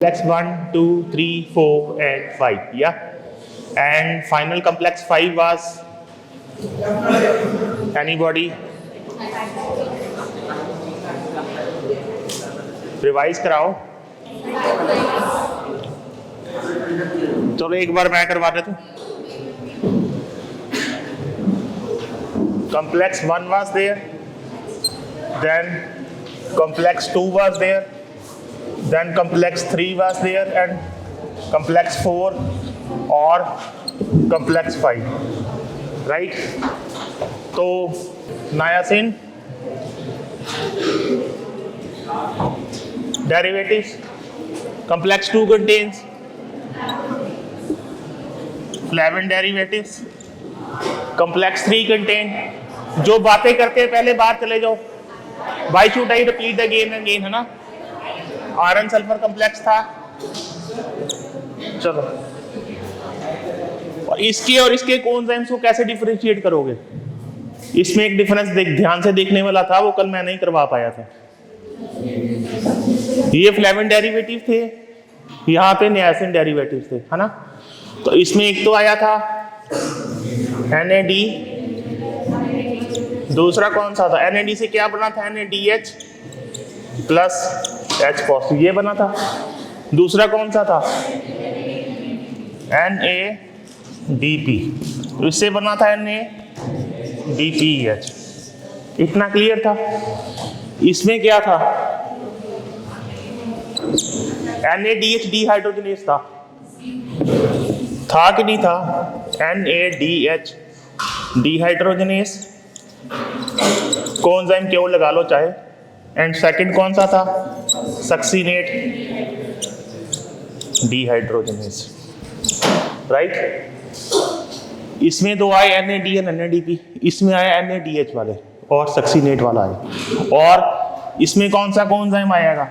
complex 1, 2, 3, 4, and 5. Yeah. And final complex 5 was anybody? Revise कराओ। चलो एक बार मैं करवा देता हूँ। Complex 1 was there, then complex 2 was there, then complex 3 was there, and complex 4 or complex 5, right? तो niacin derivatives, complex 2 contains flavin derivatives, complex 3 contain, जो बातें करते हैं पहले बाहर चले जाओ। Why should I repeat again and again, है ना? आयरन सल्फर कम्प्लेक्स था। चलो, और इसके कोएंजाइम्स को कैसे डिफरेंशिएट करोगे? इसमें एक डिफरेंस ध्यान से देखने वाला था, वो कल मैं नहीं करवा पाया था। ये फ्लेविन डेरिवेटिव थे, यहाँ पे नियासिन डेरिवेटिव थे, है ना? तो इसमें एक तो आया था NAD, दूसरा कौन सा था? NAD से क्या बना था? NADH प्लस H पॉजिटिव, ये बना था। दूसरा कौन सा था? NADP, इससे बना था NADPH। इतना क्लियर था? इसमें क्या था? NADH डिहाइड्रोजनेज था कि नहीं था? NADH डिहाइड्रोजनेज, कोएंजाइम क्यों लगा लो चाहे। एंड सेकंड कौन सा था? Succinate dehydrogenase, right? इसमें दो आए NAD और NADP, इसमें आया NADH वाले और सक्सीनेट वाला आया। और इसमें कौन सा कोएंजाइम आएगा?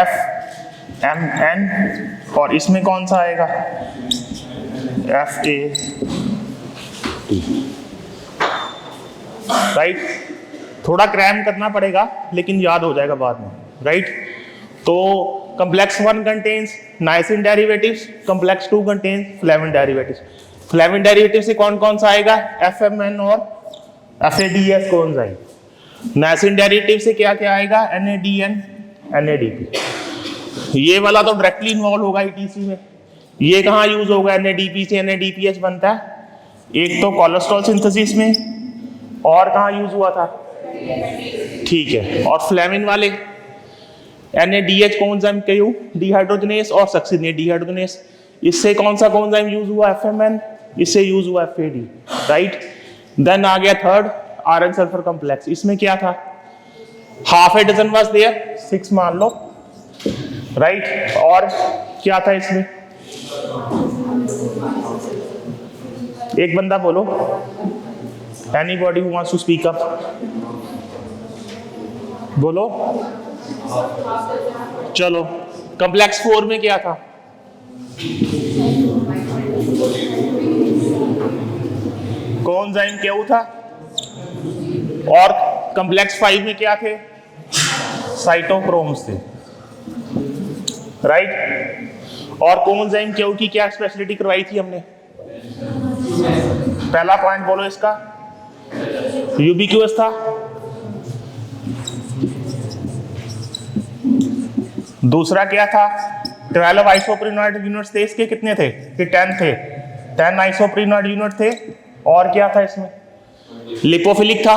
FMN, और इसमें कौन सा आएगा? FAT, right? थोड़ा क्रैम करना पड़ेगा लेकिन याद हो जाएगा बाद में, राइट? तो complex 1 contains niacin derivatives, complex 2 contains flavin derivatives। Flavin derivative से कौन कौन सा आएगा? FMN और FADH कोएंजाइम। नाइसिन डेरिवेटिव से क्या क्या आएगा? NADN, NADP। ये वाला तो डायरेक्टली इन्वॉल्व होगा ETC में। ये कहाँ यूज होगा? NADP से NADPH बनता है, एक तो कोलेस्ट्रॉल सिंथेसिस में, और कहाँ यूज हुआ था? ठीक है। और फ्लेविन वाले NADH कोएंजाइम क्यों? डिहाइड्रोजनेज और सक्सीनेट डिहाइड्रोजनेज। इससे कौन सा कोएंजाइम यूज हुआ? FMN, इससे यूज हुआ FAD, राइट? देन आ गया थर्ड आयरन सल्फर कॉम्प्लेक्स। इसमें क्या था? Half a dozen was there, 6 मान लो, राइट? और क्या था इसमें? एक बंदा बोलो, anybody who wants to speak up, बोलो। चलो, कॉम्प्लेक्स 4 में क्या था? कोएंजाइम क्यों था? और कॉम्प्लेक्स 5 में क्या थे? साइटोक्रोम्स थे, राइट? और कोएंजाइम क्यों की क्या स्पेशलिटी करवाई थी हमने? पहला पॉइंट बोलो इसका, यूबिक्यूअस था। दूसरा क्या था? 12 आइसोप्रीनोइड यूनिट्स थे। इसके कितने थे? कि 10 थे। 10 आइसोप्रीनोइड यूनिट थे। और क्या था इसमें? लिपोफिलिक था।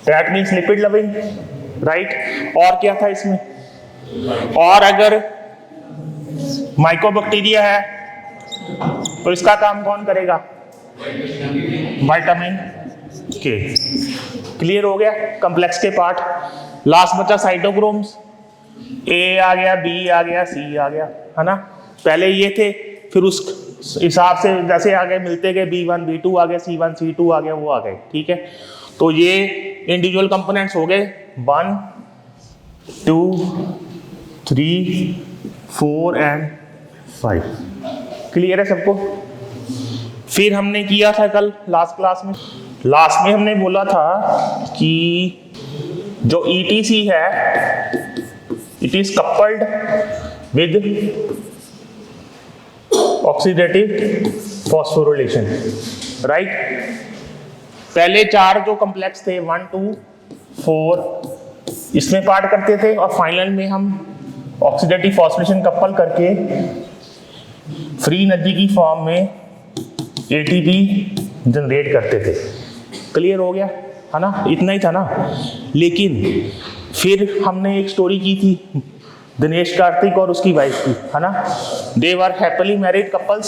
That means lipid loving, right? और क्या था इसमें? और अगर माइकोबैक्टीरिया है तो इसका काम कौन करेगा? विटामिन के। क्लियर हो गया कॉम्प्लेक्स के पार्ट। लास्ट बचा साइटोक्रोम्स। A आ गया, B आ गया, C आ गया, है ना? पहले ये थे, फिर उस हिसाब से जैसे आगे मिलते गए B1 B2 आ गए, C1 C2 आ गया, वो आ गए, ठीक है? तो ये इंडिविजुअल कंपोनेंट्स हो गए 1 2 3 4 एंड 5। क्लियर है सबको? फिर हमने किया था कल लास्ट क्लास में हमने बोला था कि जो ETC है, it is coupled with oxidative phosphorylation, right. पहले 4 जो कॉम्प्लेक्स थे 1, 2, 4 इसमें पार्ट करते थे, और फाइनल में हम ऑक्सीडेटिव फॉस्फोरिलेशन कपल करके फ्री एनर्जी की फॉर्म में ATP जनरेट करते थे। क्लियर हो गया है ना, इतना ही था ना। लेकिन फिर हमने एक स्टोरी की थी दिनेश कार्तिक और उसकी वाइफ की, है ना। They were happily married couples,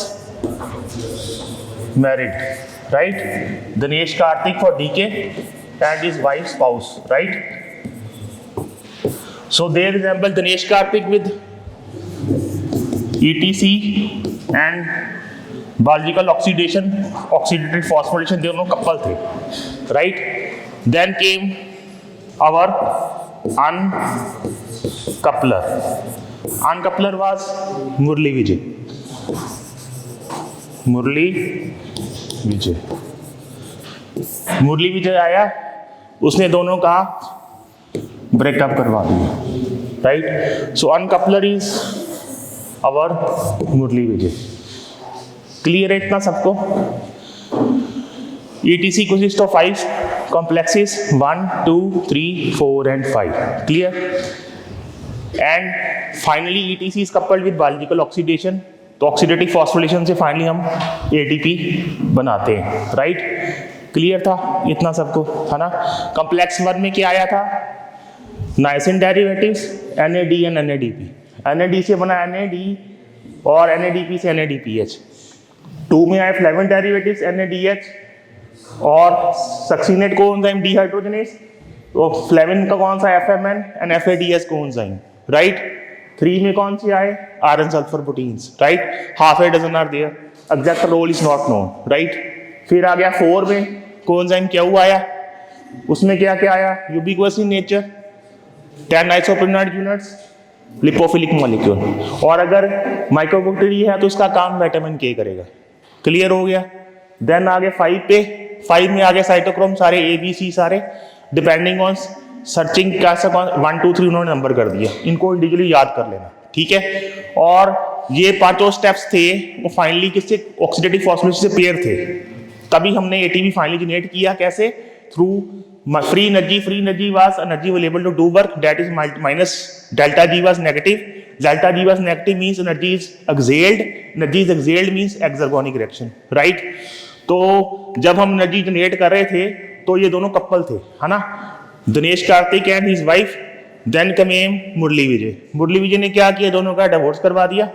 married, right. Dinesh Karthik for DK and his wife spouse, right? So they resemble Dinesh Karthik with ETC and biological oxidation, oxidative phosphorylation, दोनों कपल थे, right? Then came our uncoupler. Uncoupler was Murli Vijay. Murali Vijay आया, उसने दोनों का breakup करवा दिया, right. So uncoupler is our Murali Vijay. Clear है इतना सबको? ETC consists of 5 complexes 1, 2, 3, 4 and 5. Clear? And finally ETC is coupled with biological oxidation. तो ऑक्सीडेटिव फॉस्फोरिलेशन से फाइनली हम ATP बनाते हैं, राइट। क्लियर था इतना सबको, है ना। कॉम्प्लेक्स 1 में क्या आया था? Niacin derivatives NAD and NADP। NAD से बना NAD और NADP से NADPH। 2 में आए फ्लेविन डेरिवेटिव्स NADH और सक्सीनेट कोएंजाइम डिहाइड्रोजनेज, तो फ्लेविन का कौन सा FMN and FADH coenzyme, right. 3 में कौन सी आए? Iron sulphur proteins, right. Half a dozen are there, exact role is not known, right. फिर आ गया 4 में कोएंजाइम क्या हुआ आया, उसमें क्या क्या आया? Ubiquitous in nature, 10 isoprenoid units, lipophilic molecule, और अगर माइक्रोबैक्टीरिया है तो उसका काम विटामिन K करेगा। क्लियर हो गया? देन आ गए 5 पे। 5 में आ गए साइटोक्रोम सारे ABC सारे, डिपेंडिंग ऑन सर्चिंग कैसा 1, 2, 3 उन्होंने नंबर कर दिया, इनको इंडिविजुअली याद कर लेना, ठीक है। और ये 5 स्टेप्स थे वो फाइनली किससे? ऑक्सीडेटिव फॉस्फोरिलेशन से पेयर थे, तभी हमने ATP फाइनली जनरेट किया। कैसे? Through free energy was energy available to do work, that is minus delta G was negative. Delta G was negative means energy is exhaled means exergonic reaction, right. तो जब हम energy generate कर रहे थे तो ये दोनों कपल थे, है ना, Dinesh Karthik and his wife. Then came Murali Vijay. Murali Vijay ने क्या किया? दोनों का डिवोर्स करवा दिया,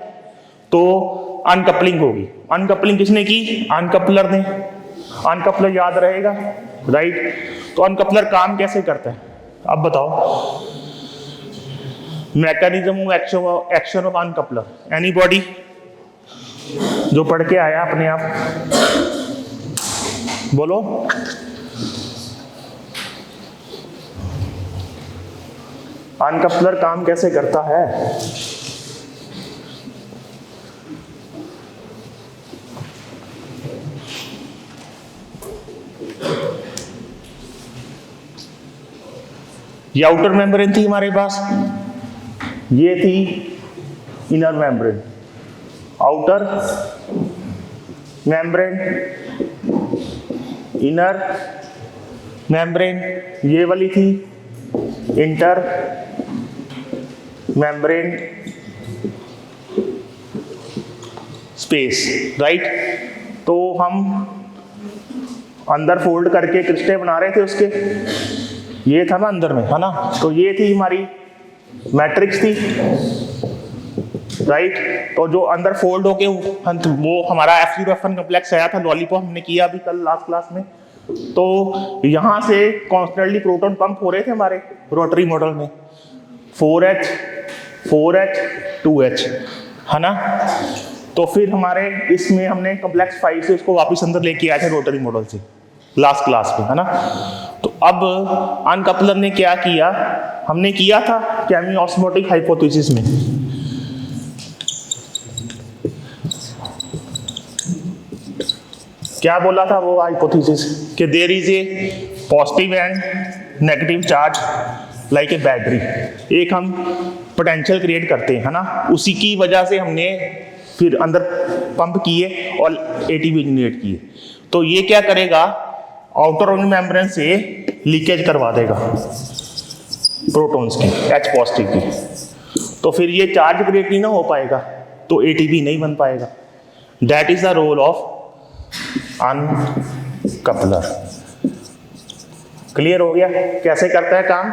तो अनकपलिंग होगी। अनकपलिंग किसने की? अनकपलर ने। अनकपलर याद रहेगा, राइट। तो अनकपलर काम कैसे करता है अब बताओ? मैकेनिज्म एक्शन ऑफ अनकपलर, एनीबॉडी जो पढ़ के आया अपने आप बोलो। अनकपलर काम कैसे करता है? ये आउटर मेम्ब्रेन थी हमारे पास, ये थी inner membrane. Outer membrane, inner membrane, ये वाली थी इंटर मेम्ब्रेन स्पेस, राइट। तो हम अंदर फोल्ड करके क्रिस्टे बना रहे थे उसके, ये था ना अंदर में, है ना। तो ये थी हमारी मैट्रिक्स थी, राइट। तो जो अंदर फोल्ड होके वो हमारा F0F1 कॉम्प्लेक्स आया था, लॉलीपॉप हमने किया अभी कल लास्ट क्लास में। तो यहां से कॉन्स्टेंटली प्रोटॉन पंप हो रहे थे हमारे रोटरी मॉडल में, 4H 2H, है ना। तो फिर हमारे इसमें हमने कॉम्प्लेक्स 5 से इसको वापस अंदर लेके आए थे रोटरी मॉडल से लास्ट क्लास में, है ना। तो अब अनकपलर ने क्या किया? हमने किया था केमी ऑस्मोटिक हाइपोथेसिस में, क्या बोला था वो हाइपोथेसिस कि there is a positive and negative charge like a battery, एक हम पोटेंशियल क्रिएट करते हैं, है ना, उसी की वजह से हमने फिर अंदर पंप किए और एटीपी जनरेट किए। तो ये क्या करेगा, आउटर मेम्ब्रेन से लीकेज करवा देगा प्रोटॉन्स की, H पॉजिटिव की, तो फिर ये चार्ज क्रिएट नहीं ना हो पाएगा, तो एटीपी नहीं बन पाएगा। That is the role of uncoupler. Clear हो गया कैसे करता है काम?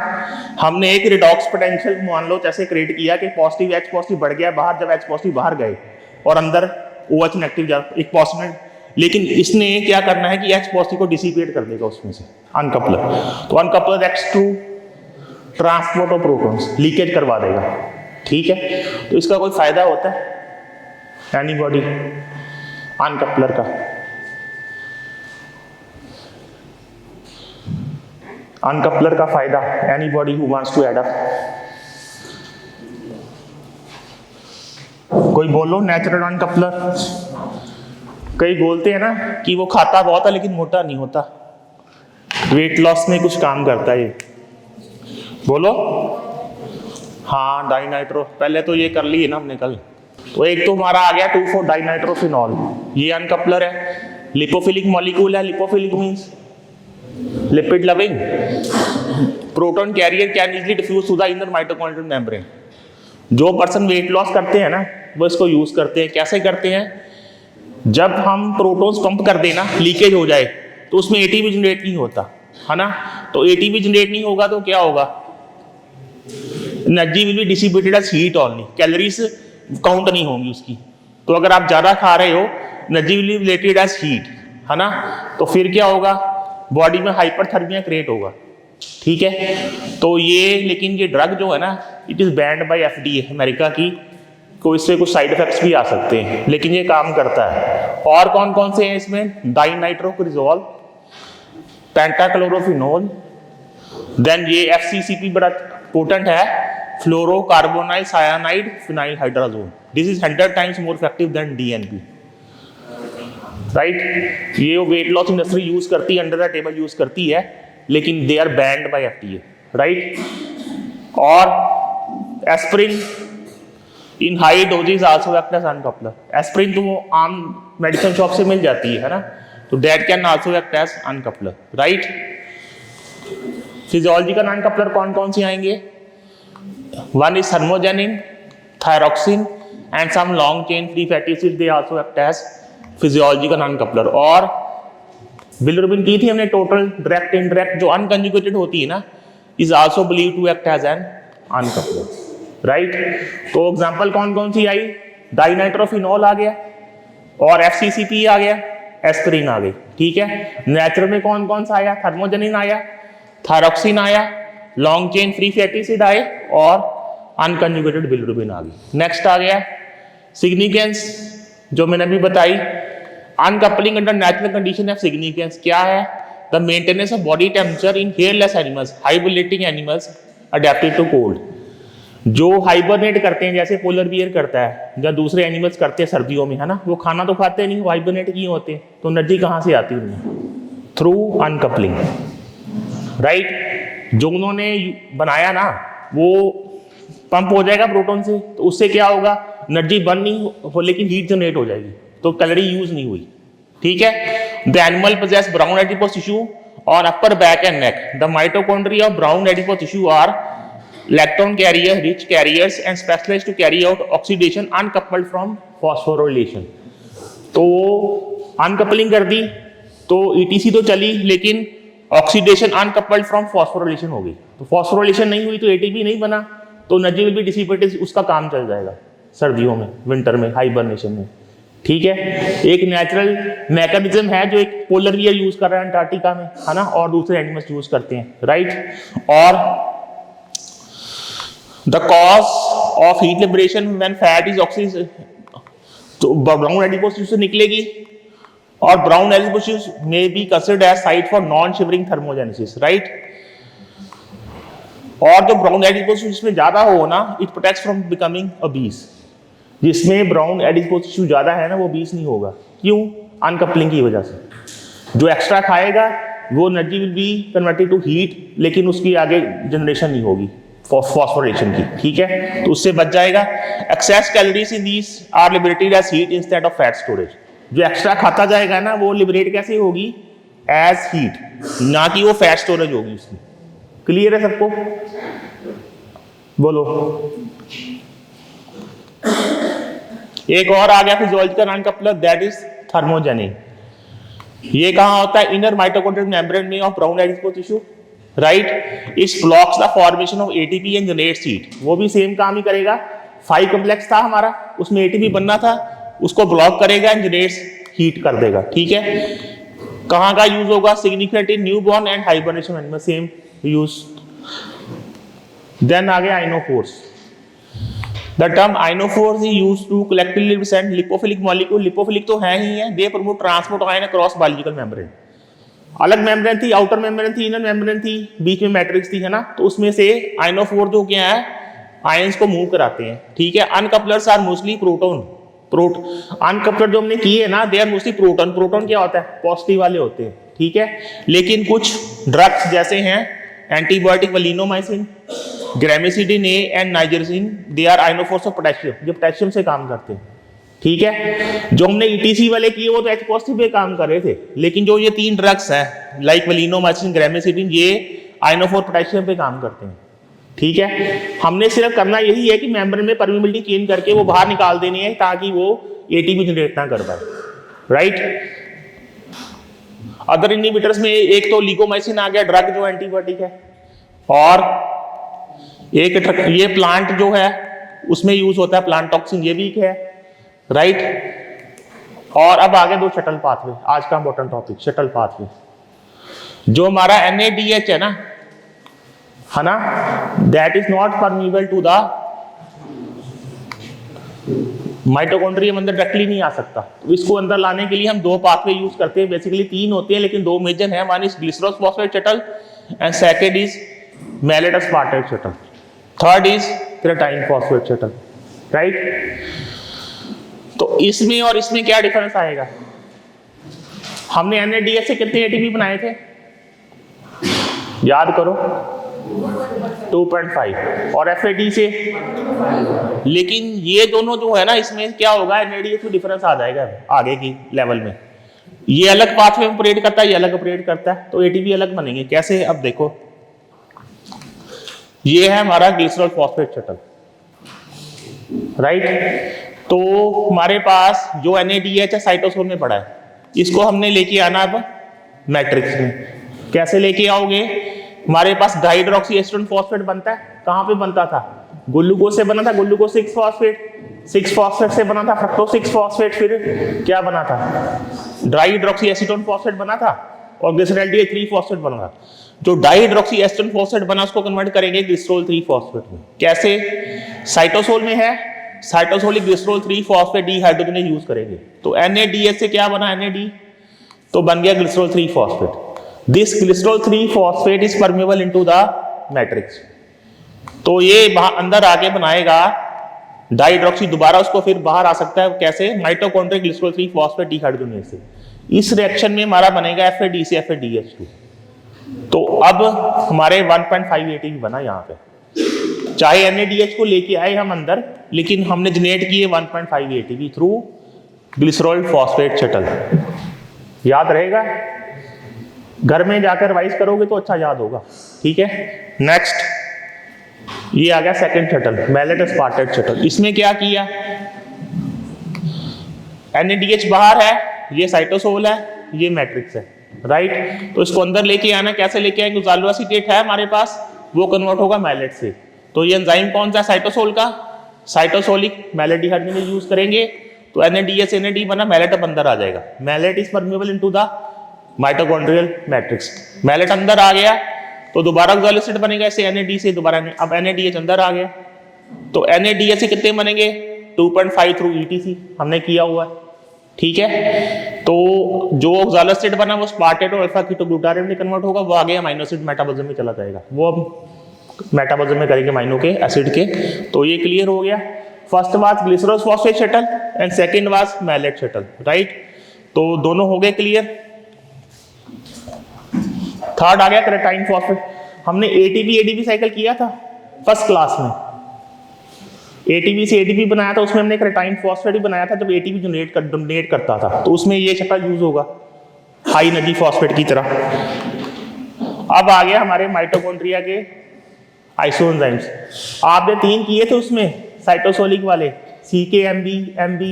हमने एक रिडॉक्स पोटेंशियल मान लो जैसे क्रिएट किया कि पॉजिटिव H पॉजिटिव बढ़ गया बाहर, जब H पॉजिटिव बाहर गए और अंदर OH नेगेटिव एक पॉजिटिव, लेकिन इसने क्या करना है कि H पॉजिटिव को डिसिपेट कर देगा उसमें से, अनकपलर। तो uncoupler acts to transport of protons, leakage करवा देगा, ठीक है। तो इसका कोई फायदा होता है एनीबॉडी अनकपलर का? अनकपलर का फायदा, anybody who wants to add up? कोई बोलो नेचुरल अनकपलर। कई बोलते हैं ना कि वो खाता बहुत है लेकिन मोटा नहीं होता, वेट लॉस में कुछ काम करता है ये, बोलो। हाँ डाइनाइट्रो, पहले तो ये कर ली है ना हमने कल। तो एक तो हमारा आ गया 2,4-डाइनाइट्रोफिनॉल, ये अनकपलर है, लिपोफिलिक मॉलिक्यूल है। Lipophilic means lipid loving, proton carrier can easily diffuse to the inner mitochondrial membrane. जो पर्सन वेट लॉस करते हैं ना वो इसको यूज करते हैं। कैसे करते हैं? जब हम प्रोटॉन्स पंप कर देना, लीकेज हो जाए तो उसमें एटीपी जनरेट नहीं होता, है ना, तो एटीपी जनरेट नहीं होगा तो क्या होगा, energy will be dissipated as heat only, calories count नहीं होंगी उसकी। तो अगर आप ज्यादा खा रहे हो, energy will be related as heat, है ना, तो फिर क्या होगा, बॉडी में हाइपरथर्मिया क्रिएट होगा, ठीक है। तो ये लेकिन ये ड्रग जो है ना, it is banned by FDA America की, तो इससे कुछ साइड इफेक्ट्स भी आ सकते हैं, लेकिन ये काम करता है। और कौन कौन से हैं इसमें? डाइनाइट्रोक्रिजोल, पेंटाक्लोरोफिनोल, देन ये FCCP बड़ा पोटेंट है, fluorocarbonyl cyanide phenyl hydrazone, this is 100 times more effective than DNP, right. ये वेट लॉस इंडस्ट्री यूज करती है, अंडर द टेबल यूज करती है, लेकिन they are banned by FDA, right. और aspirin in high doses also act as uncoupler. Aspirin तो आम medicine shop से मिल जाती है ना, तो that can also act as uncoupler, right. Physiological uncoupler कौन कौन से आएंगे? One is thermogenin, thyroxine and some long chain free fatty acid, they also act as physiological uncoupler. और बिलिरुबिन की थी हमने टोटल डायरेक्ट इनडायरेक्ट, जो अनकंजुगेटेड होती है ना, is also believe to act as an uncoupler, right. तो example कौन कौन सी आई? डाइनाइट्रोफिनॉल आ गया और FCCP आ गया, एस्पिरिन आ गई, ठीक है। नेचुरल में कौन कौन सा आया? थर्मोजेनिन आया, थायरोक्सिन आया, long chain free fatty acid आए और अनकंजुगेटेड बिलिरुबिन आ गई। नेक्स्ट आ गया सिग्निफिकेंस, जो मैंने अभी बताई, uncoupling under natural condition of significance क्या है? The maintenance of body temperature in hairless animals, hibernating animals adapted to cold. जो हाइबरनेट करते हैं, जैसे पोलर बियर करता है या दूसरे एनिमल्स करते हैं सर्दियों में, है ना, वो खाना तो खाते नहीं, वो हाइबरनेट किए होते हैं, तो एनर्जी कहाँ से आती है उन्हें? Through uncoupling, right. जो उन्होंने बनाया ना वो पंप हो जाएगा प्रोटॉन से, तो उससे क्या होगा, एनर्जी बर्न नहीं हो लेकिन हीट जनरेट हो जाएगी, तो कैलोरी यूज नहीं हुई, ठीक है। The animal possess brown adipose tissue on upper back and neck. The mitochondria of brown adipose tissue are electron carrier rich carriers and specialised to carry out oxidation uncoupled from phosphorylation. तो uncoupling कर दी तो ETC तो चली, लेकिन oxidation uncoupled from phosphorylation हो गई, तो फॉस्फोराइलेशन नहीं हुई तो ATP नहीं बना, तो एनर्जी विल बी डिसिपेटेड, उसका काम चल जाएगा सर्दियों में, विंटर में, हाइबरनेशन में, ठीक है। एक नेचुरल मैकेनिज्म है जो एक पोलर बियर यूज कर रहा है अंटार्कटिका में, है ना, और दूसरे एनिमल्स यूज करते हैं, राइट। और the cause of heat liberation when fat is oxidised, तो ब्राउन एडिपोज टिश्यू से निकलेगी, और brown adipose tissue may be considered as site for non shivering thermogenesis, right. और जो ब्राउन एडिपोज टिश्यू में ज्यादा हो ना, it protects from becoming obese। जिसमें ब्राउन एडिपोज टिश्यू ज्यादा है ना, वो obese नहीं होगा, क्यों? अनकपलिंग की वजह से। जो एक्स्ट्रा खाएगा वो energy will be converted to heat, लेकिन उसकी आगे जनरेशन नहीं होगी फॉस्फोरेशन की, ठीक है, तो उससे बच जाएगा। Excess calories in these are liberated as heat instead of fat storage. जो एक्स्ट्रा खाता जाएगा ना वो लिबरेट कैसे होगी, एज हीट, ना कि वो फैट स्टोरेज होगी उसकी। क्लियर है सबको? बोलो। एक और आ गया physiological uncoupler, that is thermogenic. ये कहां होता है, इनर माइटोकॉन्ड्रियल मेम्ब्रेन में of brown adipose tissue, right. इस blocks the formation of ATP and generates heat. वो भी सेम काम ही करेगा। 5 कॉम्प्लेक्स था हमारा, उसमें एटीपी बनना था, उसको ब्लॉक करेगा एंड जनरेट्स हीट कर देगा, ठीक है। कहां का यूज होगा, significant in newborn and hibernation में, सेम यूज। देन आ गया ionophores. The term ionophores is used to collectively represent lipophilic molecule. Lipophilic तो है ही है, they promote transport ion across biological membrane. अलग मेम्ब्रेन थी, आउटर मेम्ब्रेन थी, इनर मेम्ब्रेन थी, बीच में मैट्रिक्स थी, है ना। तो उसमें से आइनोफोर जो क्या है, आयंस को मूव कराते हैं, ठीक है। अनकपलर्स आर मोस्टली अनकपलर जो हमने किए है ना, they are mostly proton. Proton क्या होता है, पॉजिटिव वाले होते हैं, ठीक है। लेकिन कुछ ड्रग्स जैसे हैं antibiotic valinomycin, gramicidin A and nigericin, they are ionophores of potassium, जो पोटेशियम से काम करते हैं, ठीक है। जो हमने ईटीसी वाले किए वो तो एच पॉजिटिव पे काम कर रहे थे, लेकिन जो ये 3 ड्रग्स हैं लाइक वलिनोमाइसिन, ग्रेमिसिडिन, ये आइनोफोर पोटेशियम पे काम करते हैं, ठीक है। हमने सिर्फ करना यही है कि मेम्ब्रेन में परमिबिलिटी चेंज करके वो बाहर निकाल देनी है ताकि वो एटीपी जनरेट ना कर पाए, राइट। अदर इनहिबिटर्स में एक तो लिगोमाइसिन आ गया, ड्रग जो एंटीबायोटिक है, और एक ये प्लांट जो है उसमें यूज होता है प्लांट टॉक्सिन, ये भी है, राइट। और अब आगे 2 शटल पाथवे, आज का इंपॉर्टेंट टॉपिक शटल पाथवे। जो हमारा NADH है ना, that is not permeable to the mitochondrium, अंदर डायरेक्टली नहीं आ सकता। तो इसको अंदर लाने के लिए हम 2 पाथवे यूज करते हैं, बेसिकली 3 होते हैं लेकिन 2 मेजर हैं। One is glycerol phosphate shuttle and second is malate aspartate shuttle, third is creatine phosphate shuttle, right. तो इसमें और इसमें क्या डिफरेंस आएगा, हमने NADH से कितने एटीपी बनाए थे, याद करो, 2.5, और FAD से, लेकिन ये दोनों जो है ना, इसमें क्या होगा, NADH में डिफरेंस आ जाएगा आगे की लेवल में। ये अलग पाथवे में ऑपरेट करता है, ये अलग ऑपरेट करता है, तो एटीपी अलग बनेंगे। कैसे, अब देखो, ये है हमारा ग्लिसरॉल फॉस्फेट शटल, राइट। तो हमारे पास जो NADH है साइटोसोल में पड़ा है, इसको हमने लेके आना अब मैट्रिक्स में। कैसे लेके आओगे, हमारे पास डाइहाइड्रोक्सी एसीटोन फॉस्फेट बनता है, कहां पे बनता था, ग्लूकोज से बना था, ग्लूकोज 6 फॉस्फेट, 6 फॉस्फेट से बना था फ्रक्टोज 6 फॉस्फेट, फिर क्या बना था, डाइहाइड्रोक्सी एसीटोन फॉस्फेट बना था, और ग्लिसरॉल्डिहाइड 3 फॉस्फेट बना था। जो डाइहाइड्रोक्सी एसीटोन फॉस्फेट बना उसको कन्वर्ट करेंगे ग्लिसरॉल 3 फॉस्फेट में। कैसे, साइटोसोल में है, cytosolic glycerol 3 phosphate dehydrogenase use करेंगे, तो NADH से क्या बना, NAD, तो बन गया glycerol 3 phosphate. This glycerol 3 phosphate is permeable into the matrix, तो ये अंदर आके बनाएगा डाइहाइड्रोक्सी, दोबारा उसको फिर बाहर आ सकता है, कैसे, माइटोकॉन्ड्रियल ग्लिसरॉल 3 फॉस्फेट डीहाइड्रोजनेज से। इस रिएक्शन में हमारा बनेगा FAD से FADH2। तो अब हमारे 1.5 ATP बना यहाँ पे, चाहे NADH को लेके आए हम अंदर, लेकिन हमने जनरेट किए 1.5 ATP through glycerol phosphate shuttle. याद रहेगा, घर में जाकर रिवाइज करोगे तो अच्छा याद होगा, ठीक है। नेक्स्ट, ये आ गया second shuttle, mallet aspartate shuttle. इसमें क्या किया, NADH बाहर है, ये साइटोसोल है, ये मैट्रिक्स है, राइट। तो इसको अंदर लेके आना, कैसे लेके आएंगे, ओक्सालो एसीटेट है हमारे पास, वो कन्वर्ट होगा मैलेट से। तो ये एंजाइम कौन सा, साइटोसोल का, साइटोसोलिक मैलेट डीहाइड्रोजनेज यूज करेंगे, तो NADH NAD बना, मैलेट अब अंदर आ जाएगा। Malate is permeable into the mitochondrial matrix. Malate अंदर आ गया तो दोबारा ओक्सालो एसिड बनेगा, ऐसे NAD से दोबारा, अब NADH अंदर आ गया, तो NADH से कितने बनेंगे, 2.5 थ्रू ETC हमने किया हुआ है, ठीक है। तो जो ओक्सालो एसिड बना वो स्पार्टेट और अल्फा कीटोग्लूटारेट में कन्वर्ट होगा, वो आगे अमीनो एसिड मेटाबॉलिज्म में चला जाएगा, वो अब मेटाबॉलिज्म में करेंगे अमीनो के एसिड के। तो ये क्लियर हो गया। First was glycerol phosphate shuttle and second was malate shuttle, right. तो दोनों हो गए क्लियर। थर्ड आ गया क्रेटाइन फॉस्फेट। हमने एटीपी एडीपी साइकिल किया था फर्स्ट क्लास में, एटीपी से एटीपी बनाया था, उसमें हमने क्रेटाइन फॉस्फेट ही बनाया था जब एटीपी डोनेट करता था, तो उसमें ये शक्ल यूज होगा हाई एनर्जी फॉस्फेट की तरह। अब आ गया हमारे माइटोकॉन्ड्रिया के आइसोएंजाइम्स। आपने 3 किए थे उसमें साइटोसोलिक वाले, CK-MB, MB,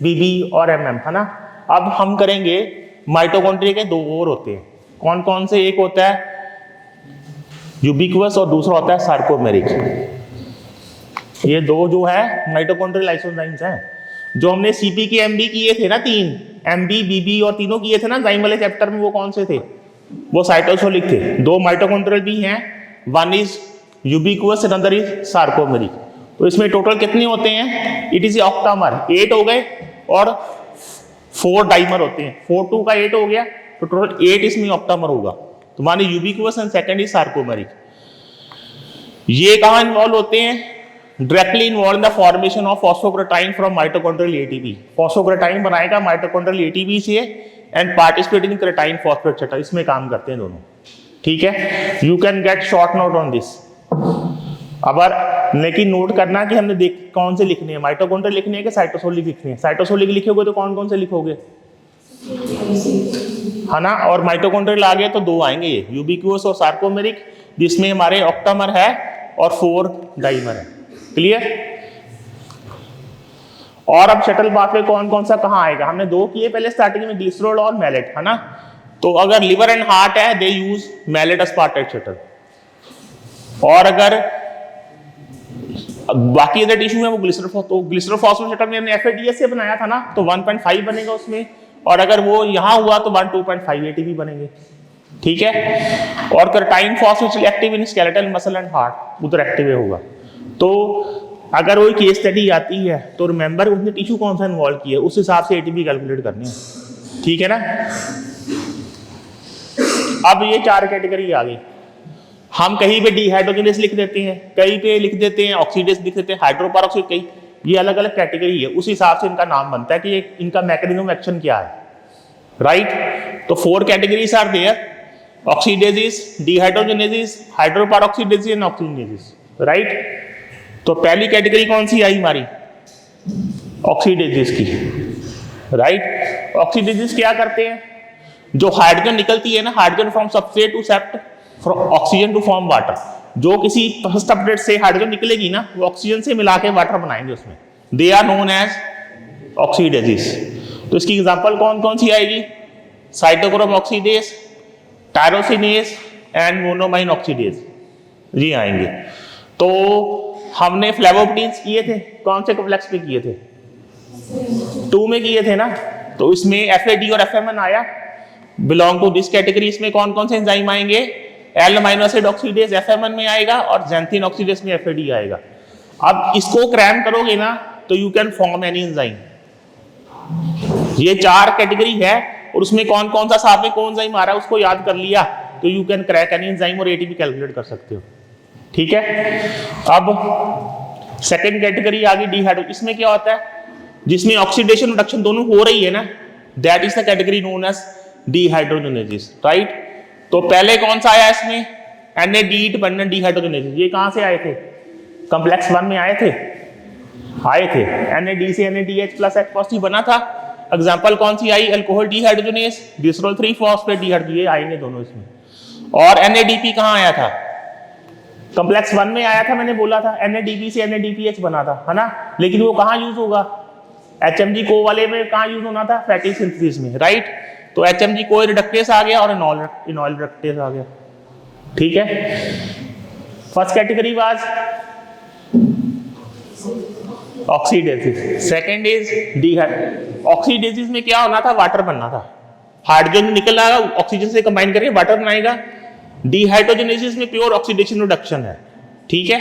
BB और MM, है ना। अब हम करेंगे माइटोकॉन्ड्रिया के 2 और होते हैं। कौन कौन से? एक होता है यूबिक्वस और दूसरा होता है सार्कोमेरिक। ये 2 जो है माइटोकॉन्ड्रियल आइसोएंजाइम्स हैं। जो हमने CPK-MB किए थे ना 3, MB, BB और तीनों किए थे ना एंजाइम वाले चैप्टर में, वो कौन से थे? वो साइटोसोलिक थे। 2 माइटोकॉन्ड्रियल भी हैं, वन इज यूबिक्वस, अनदर इज सार्कोमेरिक। तो इसमें टोटल कितने होते हैं? इट इज ऑक्टामर, 8 हो गए और 4 डाइमर होते हैं। 4 2 का 8 हो गया, तो टोटल 8 इसमें ऑक्टामर होगा। तो माने ubiquitous and second is sarcomeric. ये कहाँ इन्वॉल्व होते हैं? Directly involve in the formation of phosphocreatine from mitochondrial ATP. Phosphocreatine बनाएगा माइटोकॉन्ड्रियल एटीपी से and participate in creatine phosphate chapter, इसमें काम करते हैं दोनों। ठीक है, you can get short note on this. अगर लेकिन नोट करना कि हमने देख कौन से लिखने हैं, माइटोकॉन्ड्रियल लिखने हैं कि साइटोसोलिक लिखने हैं। साइटोसोलिक लिखोगे तो कौन कौन से लिखोगे, है ना। और माइटोकॉन्ड्रियल आ गए तो 2 आएंगे, ये यूबिक्वस और सार्कोमेरिक, जिसमें हमारे ऑक्टामर है और 4 डाइमर है। क्लियर? और अब शटल पाथवे कौन कौन सा कहाँ आएगा? हमने 2 किए पहले स्टार्टिंग में, ग्लिसरॉल और मैलेट, है ना। तो अगर लिवर एंड हार्ट है, दे यूज मैलेट अस्पार्टेट शटल। और अगर बाकी अदर टिश्यू है वो ग्लिसरॉल फॉस्फेट शटल में हमने FADS से बनाया था ना, तो 1.5 बनेगा उसमें। और अगर वो यहाँ हुआ तो 2.5 ATP बनेंगे। ठीक है। और क्रेटाइन phosphate active in skeletal muscle and heart, उधर एक्टिव होगा। तो अगर वो केस स्टडी आती है तो रिमेंबर उसने टिश्यू कौन सा इन्वॉल्व किया, उस हिसाब से ATP कैलकुलेट करनी है। ठीक है ना। अब ये 4 कैटेगरी आ गई। हम कहीं पे डिहाइड्रोजनेस लिख देते हैं, कहीं पे लिख देते हैं ऑक्सीडेस लिख देते हैं, हाइड्रोपेरोक्साइड, कहीं ये अलग अलग कैटेगरी है, उस हिसाब से इनका नाम बनता है कि ये इनका मैकेनिज्म एक्शन क्या है। राइट। तो 4 categories are there, oxidases, dehydrogenases, hydroperoxidases and oxygenases. Right. तो पहली कैटेगरी कौन सी आई हमारी? ऑक्सीडेसिस की। राइट। ऑक्सीडेसिस क्या करते हैं? जो हाइड्रोजन निकलती है ना, hydrogen from substrate to accept, from oxygen to form water. जो किसी सबस्ट्रेट से हाइड्रोजन निकलेगी ना, वो ऑक्सीजन से मिला के वाटर बनाएंगे उसमें, दे आर नोन एज ऑक्सीडेसिस। तो इसकी एग्जांपल कौन कौन सी आएगी? Cytochrome oxidase, tyrosinase and monoamine oxidase, ये आएंगे। तो हमने फ्लेवोप्टीन्स किए थे, कौन से कॉम्प्लेक्स पे किए थे? 2 में किए थे ना। तो इसमें FAD और FMN आया, बिलोंग टू दिस कैटेगरी। इसमें कौन कौन से एंजाइम आएंगे? L-अमीनो एसिड ऑक्सीडेज FMN में आएगा और xanthine ऑक्सीडेज में FAD आएगा। अब इसको क्रैम करोगे ना तो you can form any enzyme. ये 4 कैटेगरी है और उसमें कौन कौन सा साथ में कौन एंजाइम आ रहा है उसको याद कर लिया तो you can crack any enzyme और ATP कैलकुलेट कर सकते हो। ठीक है। अब सेकंड कैटेगरी आ गई डिहाइड्रो। इसमें क्या होता है? जिसमें ऑक्सीडेशन रिडक्शन दोनों हो रही है ना, that is the category known as dehydrogenases. Right. तो पहले कौन सा आया इसमें? NAD dependent dehydrogenases. ये कहां से आए थे? कॉम्प्लेक्स 1 में आए थे। NAD से NADH प्लस H पॉजिटिव बना था। एग्जांपल कौन सी आई? Alcohol dehydrogenase, glycerol 3 phosphate dehydrogenase, ये आएंगे दोनों इसमें। और NADP कहां आया था? कॉम्प्लेक्स 1 में आया था, मैंने बोला था। NADP से NADPH बना था, है ना। लेकिन वो कहां यूज होगा? HMG को वाले में कहां यूज होना था? फैटी सिंथेसिस में। राइट। तो HMG को रिडक्टेस आ गया और इनॉल रिडक्टेस आ गया। ठीक है। First category was oxidases, second is dehydrogenases. Oxidases में क्या होना था? वाटर बनना था। हाइड्रोजन निकल आएगा, ऑक्सीजन से कंबाइन करके वाटर बनाएगा। डिहाइड्रोजनेसिस में प्योर ऑक्सीडेशन रिडक्शन है। ठीक है।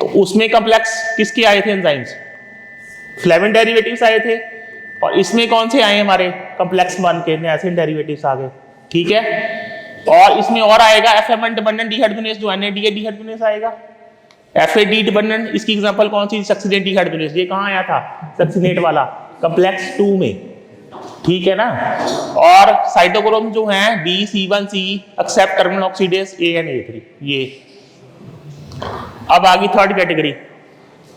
तो उसमें कॉम्प्लेक्स किसके आए थे एंजाइम्स? फ्लेविन डेरिवेटिव्स आए थे। और इसमें कौन से आए हमारे? कॉम्प्लेक्स 1 के नाइसिन डेरिवेटिव्स आ गए। ठीक है। और इसमें और आएगा FMN डिपेंडेंट डिहाइड्रोजनेस, जो NADH डिहाइड्रोजनेस आएगा। FAD डिपेंडेंट, इसकी एग्जांपल कौन सी? Succinate dehydrogenase. ये कहां आया था? सक्सिनेट वाला कॉम्प्लेक्स 2 में। ठीक है ना। और साइटोक्रोम जो है B, C1, C except terminal oxidase A and A3 ये। अब आ गई थर्ड कैटेगरी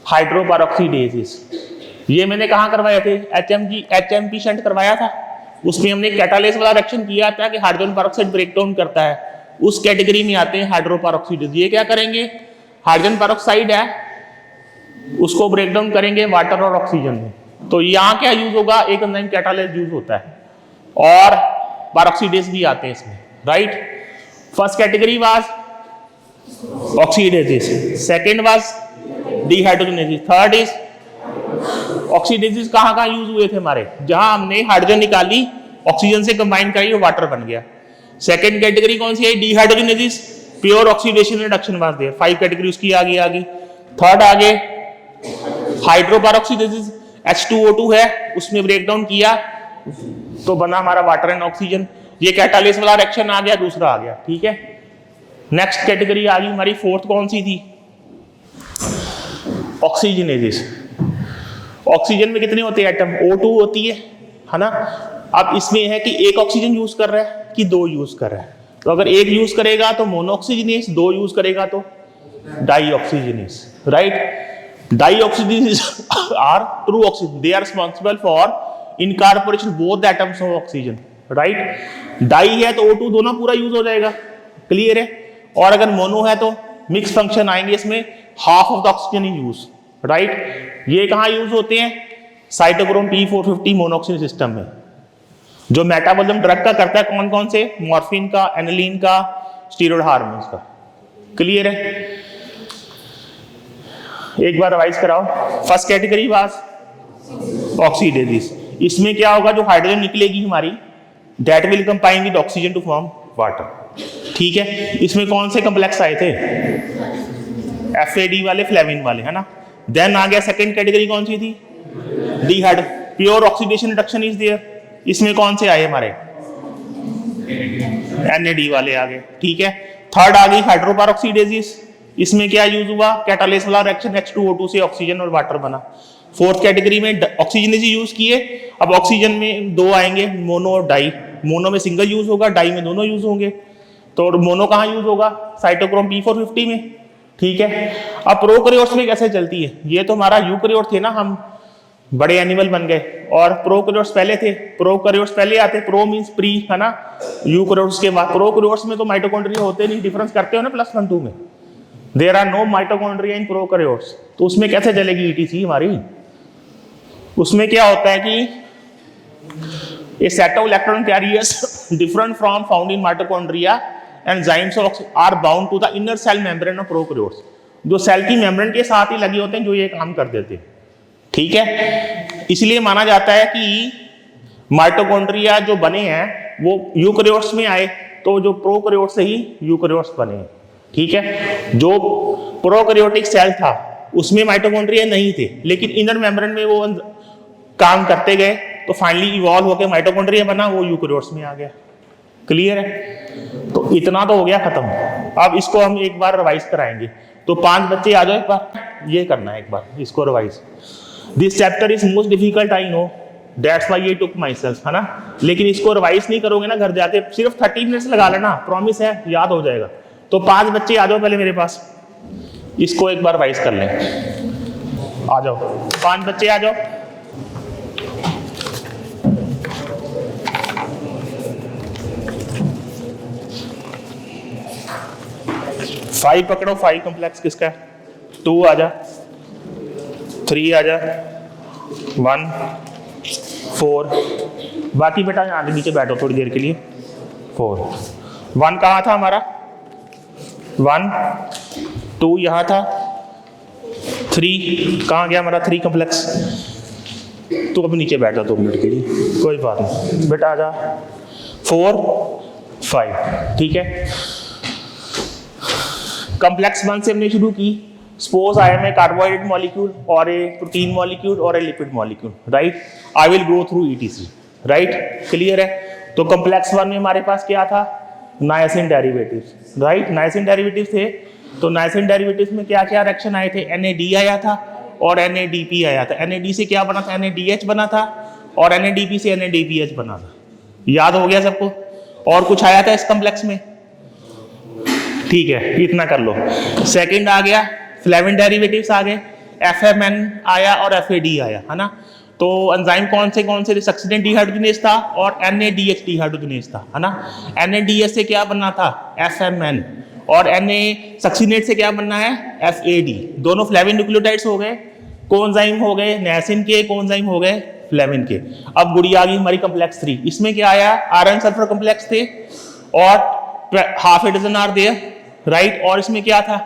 हाइड्रोपेरोक्सीडेजेस। ये मैंने कहाँ करवाए थे, HMP शंट करवाया था, उसमें हमने कैटालेस वाला रिएक्शन किया था कि हाइड्रोजन पेरोक्साइड ब्रेकडाउन करता है, उस कैटेगरी में आते हैं हाइड्रोपेरोक्सीडेज। ये क्या करेंगे, हाइड्रोजन पेरोक्साइड है उसको ब्रेकडाउन करेंगे वाटर और ऑक्सीजन में। तो यहाँ क्या यूज होगा, एक एंजाइम कैटालेस यूज होता है और पेरोक्सीडेज भी आते हैं इसमें, right. First category was oxidases, second was dehydrogenases, third is oxidases. कहाँ यूज हुए थे हमारे, जहां हमने हाइड्रोजन निकाली ऑक्सीजन से कंबाइन करी और वाटर बन गया। सेकंड कैटेगरी कौन सी है, dehydrogenases, pure oxidation reduction was there, 5 category उसकी आ गई। थर्ड आगे हाइड्रोपेरोक्सीडेजेस, H2O2 है उसमें ब्रेकडाउन किया तो बना हमारा वाटर एंड ऑक्सीजन। ये कैटालिस वाला रिएक्शन आ गया, दूसरा आ गया, ठीक है। नेक्स्ट कैटेगरी आ गई हमारी, फोर्थ कौन सी थी, ऑक्सीजनेजेस। ऑक्सीजन में कितने होते हैं एटम, O2 होती है ना। अब इसमें है कि एक ऑक्सीजन यूज कर रहा है कि दो यूज कर रहा है। तो अगर एक यूज करेगा तो मोनोऑक्सीजनेस, दो यूज करेगा तो डाइऑक्सीजनेस, right. Dioxygenases are true oxygen. They are responsible for incorporation both the atoms of oxygen, right? Di है तो O2 दोनों पूरा यूज हो जाएगा, क्लियर है। और अगर मोनो है तो मिक्स फंक्शन आएंगे इसमें, half of the oxygen is use, right. ये कहाँ यूज होते हैं, साइटोक्रोम P450 मोनोऑक्सीजन सिस्टम में, जो मेटाबॉलिज्म ड्रग का करता है। कौन कौन से, मॉर्फिन का, एनालिन का, स्टीरॉयड हार्मोन्स का, क्लियर है। एक बार रिवाइज कराओ। फर्स्ट कैटेगरी वाज ऑक्सीडेजेस, इसमें क्या होगा, जो हाइड्रोजन निकलेगी हमारी that will combine with oxygen to form water, ठीक है। इसमें कौन से कॉम्प्लेक्स आए थे, FAD वाले, फ्लेविन वाले, है ना। देन आ गया सेकंड कैटेगरी कौन सी थी, डिहाइड, pure oxidation reduction is there. इसमें कौन से आए हमारे, NAD वाले आ गए, ठीक है। थर्ड आ गई हाइड्रोपेरोक्सीडेजेस, इसमें क्या यूज हुआ, कैटालिस वाला रिएक्शन, H2O2 से ऑक्सीजन और वाटर बना। फोर्थ कैटेगरी में ऑक्सीजन यूज किए। अब ऑक्सीजन में दो आएंगे, मोनो और डाई। मोनो में सिंगल यूज होगा, डाई में दोनों यूज होंगे। तो मोनो कहाँ यूज होगा, साइटोक्रोम P450 में, ठीक है। अब प्रोकैरियोट्स में कैसे चलती है, ये तो हमारा यूकैरियोट थे ना, हम बड़े एनिमल बन गए, और प्रोकैरियोट्स पहले थे। प्रोकैरियोट्स पहले आते, प्रो मींस प्री, है ना, यूकैरियोट्स के बाद। प्रोकैरियोट्स में तो माइटोकॉन्ड्रिया होते नहीं, डिफरेंस करते हो ना +1 2 में। There are no mitochondria in prokaryotes. तो उसमें कैसे चलेगी ETC हमारी, उसमें क्या होता है कि a set of electron carriers different from found in mitochondria enzymes are bound to the inner cell membrane of prokaryotes, जो सेल की मेम्ब्रेन के साथ ही लगे होते हैं, जो ये काम कर देते हैं, ठीक है। इसलिए माना जाता है कि माइटोकॉन्ड्रिया जो बने हैं वो यूकैरियोट्स में आए, तो जो प्रोकैरियोट्स से ही यूकैरियोट्स बने हैं, ठीक है। जो प्रोकैरियोटिक सेल था उसमें माइटोकॉन्ड्रिया नहीं थे, लेकिन इनर मेम्ब्रेन में वो काम करते गए, तो फाइनली इवॉल्व होकर माइटोकॉन्ड्रिया बना, वो यूकैरियोट्स में आ गया, क्लियर है। तो इतना तो हो गया खत्म। अब इसको हम एक बार रिवाइज कराएंगे। तो 5 बच्चे आ जाओ, एक बार ये करना है, एक बार इसको revise. This chapter is most difficult, I know, that's why I took my self, है ना। लेकिन इसको रिवाइज नहीं करोगे ना घर जाके, सिर्फ 30 मिनट्स लगा लेना, प्रॉमिस है याद हो जाएगा। तो 5 बच्चे आ जाओ पहले मेरे पास, इसको एक बार रिवाइज कर लें। आ जाओ 5 बच्चे आ जाओ। फाइव पकड़ो, 5 कॉम्प्लेक्स किसका है, 2 आ जा, 3 आ जा, 1 4, बाकी बेटा यहाँ आगे नीचे बैठो थोड़ी देर के लिए। 4 1 कहाँ था हमारा, 1 2 यहाँ था, 3 कहाँ गया हमारा, 3 कॉम्प्लेक्स। तो अब नीचे बैठो 2 मिनट के लिए, कोई बात नहीं बेटा, आ जा। 4 5, ठीक है। कॉम्प्लेक्स 1 से हमने शुरू की। Suppose I am a carbohydrate molecule और ए प्रोटीन मॉलिक्यूल और a lipid molecule, right. I will go through ETC, right, clear है। तो कॉम्प्लेक्स 1 में हमारे पास क्या था, niacin derivatives, right, niacin derivatives थे। तो नाइसिन डेरिवेटिव्स में क्या क्या रिएक्शन आए थे, NAD आया था और NADP आया था। NAD से क्या बना था, NADH बना था, और NADP से NADPH बना था। याद हो गया सबको? और कुछ आया था इस कॉम्प्लेक्स में? ठीक है, इतना कर लो। सेकंड आ गया फ्लेविन डेरिवेटिव्स आ गए, FMN आया और FAD आया, है ना। तो एंजाइम कौन से सक्सीडेंट डिहाइड्रोजनेज था और NADH डिहाइड्रोजनेज था, है ना। NADH से क्या बनना था? FMN, और Na सक्सीनेट से क्या बनना है? FAD। दोनों फ्लेविन न्यूक्लियोटाइड्स हो गए, कोएंजाइम हो गए नायसिन के, कोएंजाइम हो गए फ्लेविन के। अब गुड़िया आ गई हमारी कॉम्प्लेक्स 3। इसमें क्या आया? आयरन सल्फर कॉम्प्लेक्स थे और half a dozen are there, right. और इसमें क्या था?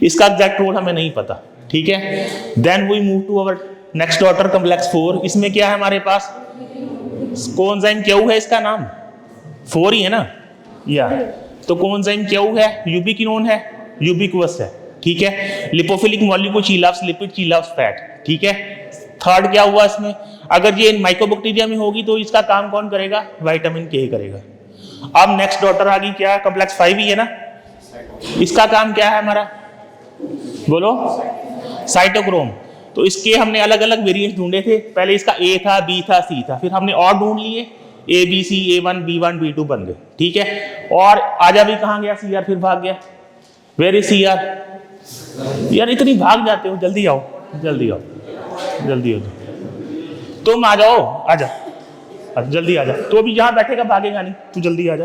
इसका एग्जैक्ट रोल हमें नहीं पता, ठीक है। Then we move to our next daughter complex 4। इसमें क्या है हमारे पास? कोएंजाइम क्यू है, इसका नाम 4 ही है ना, या तो कोएंजाइम क्यू है, यूबिक्विनोन है, यूबिक्वस है, ठीक है। लिपोफिलिक मॉलिक्यूल चीलाफ्स लिपिड चीलाफ्स फैट, ठीक है। थर्ड क्या हुआ इसमें? अगर ये माइकोबैक्टीरिया में होगी तो इसका काम कौन करेगा? विटामिन के करेगा। अब नेक्स्ट डॉटर आ गई क्या? कॉम्प्लेक्स 5 ही है ना। इसका काम क्या है हमारा? बोलो। साइटोक्रोम। तो इसके हमने अलग अलग वेरिएंट ढूंढे थे। पहले इसका A था, B था, C था, फिर हमने और ढूंढ लिए, ABC, A1, B1, B2 बन गए, ठीक है। और आजा भी कहाँ गया? CR फिर भाग गया। Where is CR? यार इतनी भाग जाते हो, जल्दी आओ, जल्दी आओ, जल्दी हो जाओ। तुम आ जाओ, आजा, जल्दी आजा। तो अभी जहां बैठेगा भागेगा नहीं, तू जल्दी आजा।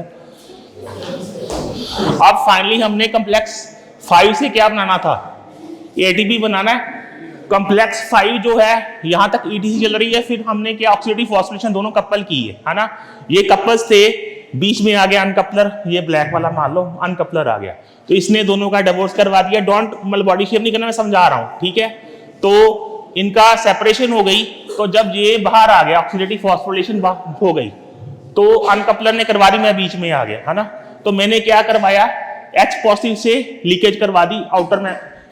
अब फाइनली हमने कॉम्प्लेक्स 5 से क्या बनाना था? ATP बनाना है। कॉम्प्लेक्स 5 जो है यहां तक ETC चल रही है, फिर हमने क्या? ऑक्सीडेटिव फॉस्फोरिलेशन दोनों कपल की है ना। ये कपल्स थे, बीच में आ गया अनकपलर, ये ब्लैक वाला मान लो अनकपलर आ गया, तो इसने दोनों का डिवोर्स करवा दिया। डोंट मतलब बॉडी शेप नहीं करना, मैं समझा रहा हूं, ठीक है। तो इनका सेपरेशन हो गई, तो जब ये बाहर आ गया, ऑक्सीडेटिव फॉस्फोरिलेशन हो गई, तो अनकपलर ने करवा दी, मैं बीच में आ गया, है ना। तो मैंने क्या करवाया? H पॉजिटिव से लीकेज करवा दी आउटर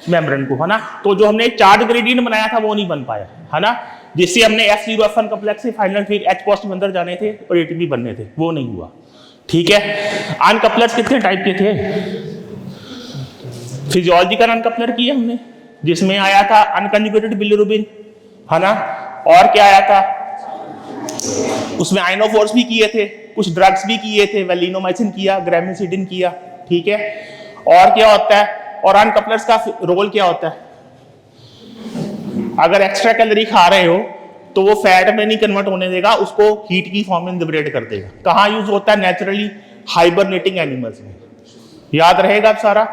मेम्ब्रेन को, है ना। तो जो हमने चार्ज ग्रेडियंट बनाया था वो नहीं बन पाया, है ना, जिससे हमने F0F1 कॉम्प्लेक्स से फाइनल फिर H पॉजिटिव अंदर जाने थे और ATP बनने थे, वो नहीं हुआ, ठीक है। अनकपलर्स कितने टाइप के थे? फिजियोलॉजिकल अनकपलर किए हमने, जिसमें आया था अनकंजुगेटेड बिलिरुबिन, है ना। और क्या आया था? उसमें आइनोफोर्स भी किए थे, कुछ ड्रग्स भी किए थे, वेलिनोमाइसिन किया, ग्रेमिसिडिन किया, ठीक है। और क्या होता है? और अनकपलर्स का रोल क्या होता है? अगर एक्स्ट्रा कैलोरी खा रहे हो तो वो फैट में नहीं कन्वर्ट होने देगा, उसको हीट की फॉर्म में लिबरेट कर देगा। कहाँ यूज होता है? नेचुरली हाइबरनेटिंग एनिमल्स में। याद रहेगा अब सारा।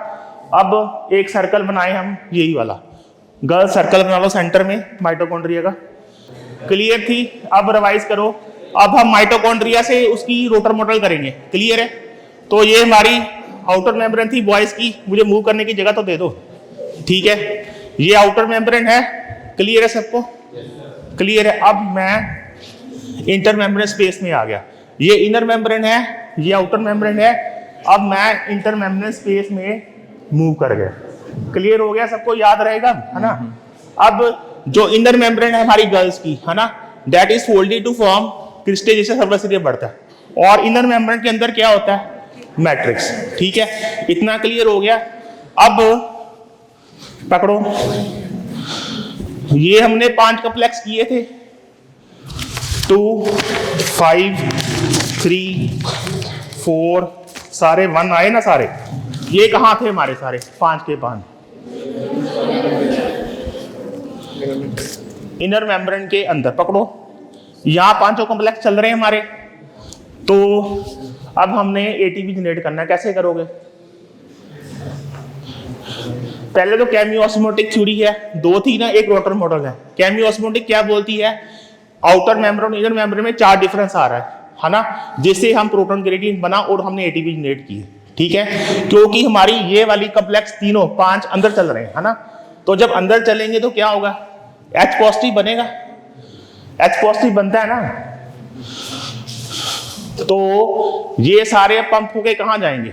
अब एक सर्कल बनाए हम, यही वाला गर्ल सर्कल बना लो सेंटर में माइटोकॉन्ड्रिया का। क्लियर थी? अब रिवाइज करो। अब हम माइटोकॉन्ड्रिया से उसकी रोटर मोटर करेंगे, क्लियर है? तो ये हमारी आउटर मेम्ब्रेन थी बॉयज की, मुझे मूव करने की जगह तो दे दो, ठीक है। ये आउटर मेम्ब्रेन है, क्लियर है सबको? क्लियर है। अब मैं इंटर मेम्ब्रेन स्पेस में आ गया। ये इनर मेम्ब्रेन है, ये आउटर मेम्ब्रेन है। अब मैं इंटर मेम्ब्रेन स्पेस में मूव कर गया। क्लियर हो गया सबको? याद रहेगा, है ना। अब जो इनर मेम्ब्रेन है हमारी गर्ल्स की, है ना, that is folded to form crystal, जैसे सर्वस एरिया बढ़ता है। और इनर मेम्ब्रेन के अंदर क्या होता है? मैट्रिक्स, ठीक है। इतना क्लियर हो गया। अब पकड़ो, ये हमने 5 कॉम्प्लेक्स किए थे, 2, 5, 3, 4, सारे 1 आए ना सारे। ये कहाँ थे हमारे सारे 5 के 5? इनर मेम्ब्रेन के अंदर। पकड़ो, यहाँ 5 कॉम्प्लेक्स चल रहे हैं हमारे। तो अब हमने ATP जनरेट करना है, कैसे करोगे? पहले तो केमियोस्मोटिक थ्योरी है, 2 थी ना, एक रोटर मॉडल है। केमियोस्मोटिक क्या बोलती है? आउटर मेम्ब्रेन इनर मेम्ब्रेन में 4 डिफरेंस आ रहा है ना, जिससे हम प्रोटॉन ग्रेडियंट बना और हमने ATP जनरेट की, ठीक है। क्योंकि हमारी ये वाली कॉम्प्लेक्स तीनों 5 अंदर चल रहे हैं, है ना। तो जब अंदर चलेंगे तो क्या होगा? H पॉजिटिव बनेगा। H पॉजिटिव बनता है ना, तो ये सारे पंप होके कहां जाएंगे?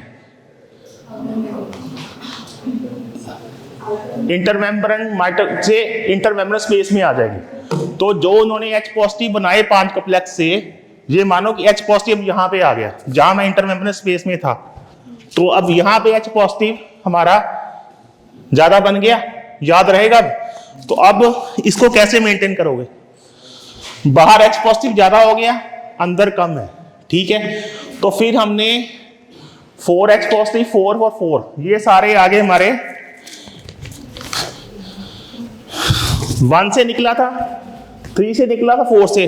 इंटरमेम्ब्रेन से इंटरमेम्ब्रेन स्पेस में आ जाएगी। तो जो उन्होंने H पॉजिटिव बनाए 5 कॉम्प्लेक्स से, ये मानो कि H पॉजिटिव यहां पे आ गया, जहां मैं इंटरमेम्ब्रेन स्पेस में था। तो अब यहां पे H पॉजिटिव हमारा ज्यादा बन गया, याद रहेगा। तो अब इसको कैसे मेंटेन करोगे? बाहर H पॉजिटिव ज्यादा हो गया, अंदर कम है, ठीक है। तो फिर हमने 4H पॉजिटिव, 4 और 4 ये सारे आगे हमारे 1 से निकला था, 3 से निकला था, 4 से,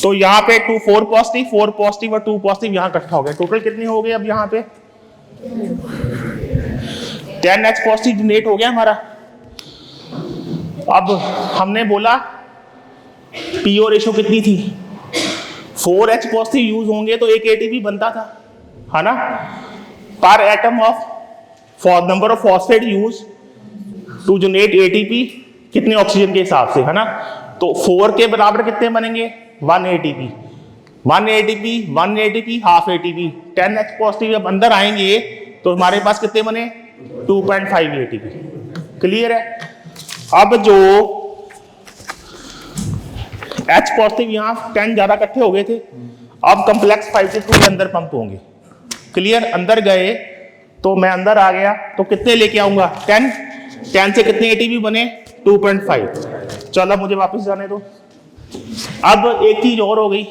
तो यहाँ पे 4 पॉजिटिव और 2 पॉजिटिव यहाँ इकट्ठा हो गया। टोटल कितने हो गए अब यहाँ पे 10H पॉजिटिव जनरेट हो गया हमारा। अब हमने बोला पीओ रेशो कितनी थी, 4H पॉजिटिव यूज होंगे तो एक एटीपी बनता था, है ना, पर atom of number of phosphate use to generate ATP कितने ऑक्सीजन के हिसाब से, है ना। तो 4 के बराबर कितने बनेंगे 1 ATP, 1 ATP, 1 ATP, half ATP. 10H positive जब अंदर आएंगे तो हमारे पास कितने बने 2.5 एटीपी। क्लियर है। अब जो H पॉजिटिव यहाँ 10 ज्यादा इकट्ठे हो गए थे, अब कॉम्प्लेक्स 5 के थ्रू अंदर पंप होंगे। क्लियर। अंदर गए तो मैं अंदर आ गया तो कितने लेके आऊंगा 10 से कितने एटीपी बने 2.5। चलो मुझे वापस जाने दो। अब एक चीज और हो गई,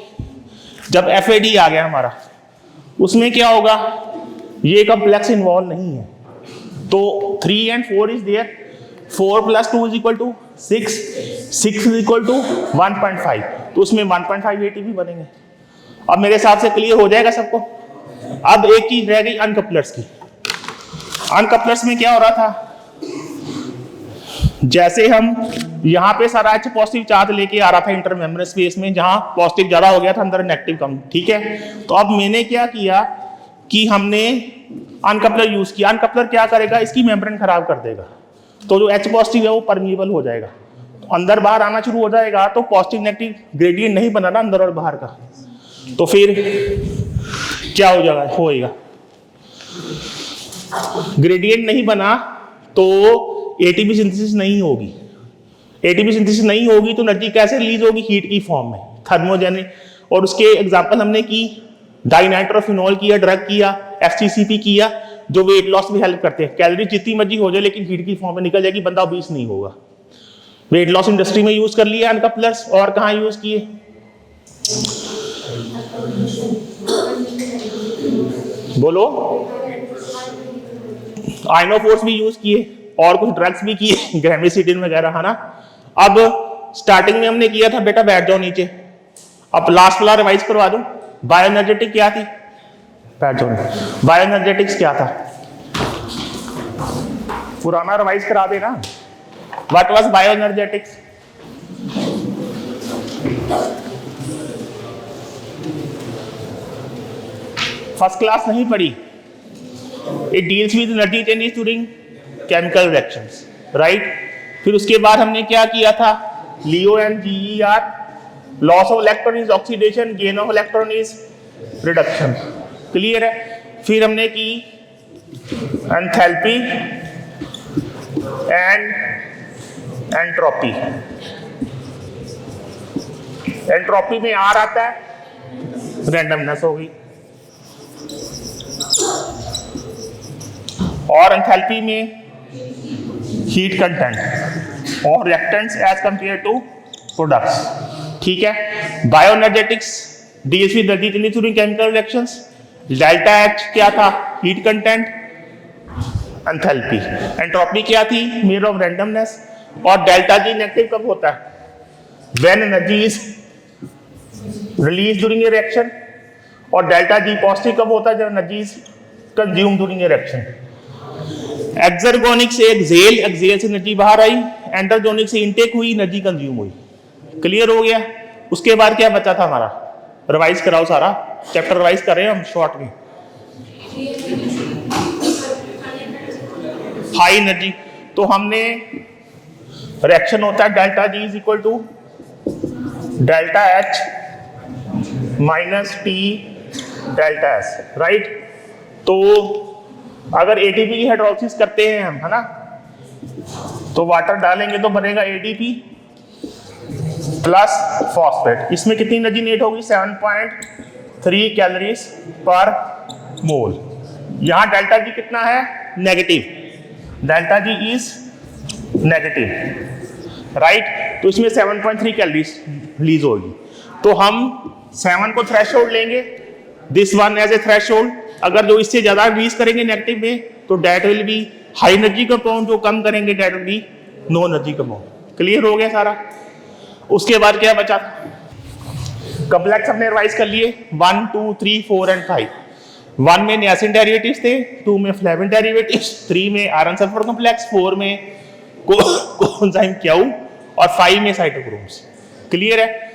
जब FAD आ गया हमारा, उसमें क्या होगा, ये कॉम्प्लेक्स इन्वॉल्व नहीं है, तो 3 and 4 इज देयर, 4 + 2 = 6, 6 = 1.5, तो उसमें 1.5 एटीपी बनेंगे। अब मेरे हिसाब से क्लियर हो जाएगा सबको। अब एक चीज रह गई अनकपलर्स की। अनकपलर्स में क्या हो रहा था, जैसे हम यहाँ पे सारा H पॉजिटिव चार्ज लेके आ रहा था इंटर मेम्ब्रेन स्पेस में, जहां पॉजिटिव ज्यादा हो गया था अंदर नेगेटिव कम, ठीक है। तो अब मैंने क्या किया कि हमने अनकपलर यूज किया। अनकपलर क्या करेगा, इसकी मेम्ब्रेन खराब कर देगा, तो जो H पॉजिटिव है वो परमिएबल हो जाएगा, तो अंदर बाहर आना शुरू हो जाएगा, तो पॉजिटिव नेगेटिव ग्रेडियंट नहीं बना ना अंदर और बाहर का, तो फिर क्या हो जाएगा, होएगा ग्रेडियंट नहीं बना तो एटीपी सिंथेसिस नहीं होगी। एटीपी सिंथेसिस नहीं होगी तो एनर्जी कैसे रिलीज होगी, हीट की फॉर्म में, थर्मोजेनिक। और उसके एग्जांपल हमने की, डाइनाइट्रोफिनॉल किया, ड्रग किया, FCCP किया, जो वेट लॉस में हेल्प करते हैं। कैलोरी जितनी मर्जी हो जाए लेकिन हीट की फॉर्म में निकल जाएगी, बंदा ओबीस नहीं होगा। वेट लॉस इंडस्ट्री में यूज कर लिया अनकपलर्स, और कहाँ यूज किए, बोलो, आइनोफोर्स भी यूज किए और कुछ ड्रग्स भी किए, ग्रेमिसिडिन वगैरह, है ना। अब स्टार्टिंग में हमने किया था, बेटा बैठ जाओ नीचे, अब लास्ट वाला रिवाइज करवा दूं। बायोएनर्जेटिक क्या थी, बैठ जाओ। बायोएनर्जेटिक्स क्या था, पुराना रिवाइज करा देना। What was bioenergetics, first class नहीं पढ़ी। It deals with energy changes during chemical reactions, right. फिर उसके बाद हमने क्या किया था, LEO and GER, loss of electron is oxidation, gain of electron is reduction. Clear है। फिर हमने की एंथैल्पी एंड एंट्रोपी। एंट्रोपी में R आता है, रैंडमनेस हो गई, और एंथैल्पी में हीट कंटेंट और reactants as compare to products, ठीक है। Bioenergetics deals with energy changes during chemical reactions. Delta H क्या था, हीट कंटेंट, एंथैल्पी। एंट्रोपी क्या थी, मेजर ऑफ रैंडमनेस। और डेल्टा G नेगेटिव कब होता है, when energy is release during a reaction, और डेल्टा G पॉजिटिव कब होता है, जब energy is consume during a reaction. Exergonic से एक्सेल, एक्सेल से एनर्जी बाहर आई, एंटरगोनिक से इनटेक हुई, एनर्जी कंज्यूम हुई। क्लियर हो गया। उसके बाद क्या बचा था हमारा, रिवाइज कराओ, सारा चैप्टर रिवाइज कर रहे हैं हम शॉर्ट में। हाई एनर्जी, तो हमने रिएक्शन होता है delta G is equal to delta H minus T delta S, राइट। तो अगर ATP की हाइड्रोलिसिस करते हैं हम, है ना, तो वाटर डालेंगे तो बनेगा ADP प्लस फॉस्फेट। इसमें कितनी एनर्जी नेट होगी, 7.3 कैलोरीज पर मोल। यहां डेल्टा G कितना है, negative, delta G is negative, right. तो इसमें 7.3 कैलोरीज रिलीज होगी। तो हम 7 को थ्रेशोल्ड लेंगे, this one as a threshold. अगर जो इससे ज्यादा रिलीज करेंगे नेगेटिव में तो that will be high energy compound, जो कम करेंगे that will be no energy compound. Clear हो गया सारा। उसके बाद क्या बचा, कॉम्प्लेक्स हमने रिवाइज कर लिए 1 2 3 4 एंड 5। 1 में नियासिन डेरिवेटिव्स थे, 2 में फ्लेविन डेरिवेटिव्स, 3 में आयरन सल्फर कॉम्प्लेक्स, 4 में कोएंजाइम क्यू और 5 में साइटोक्रोम्स। क्लियर है,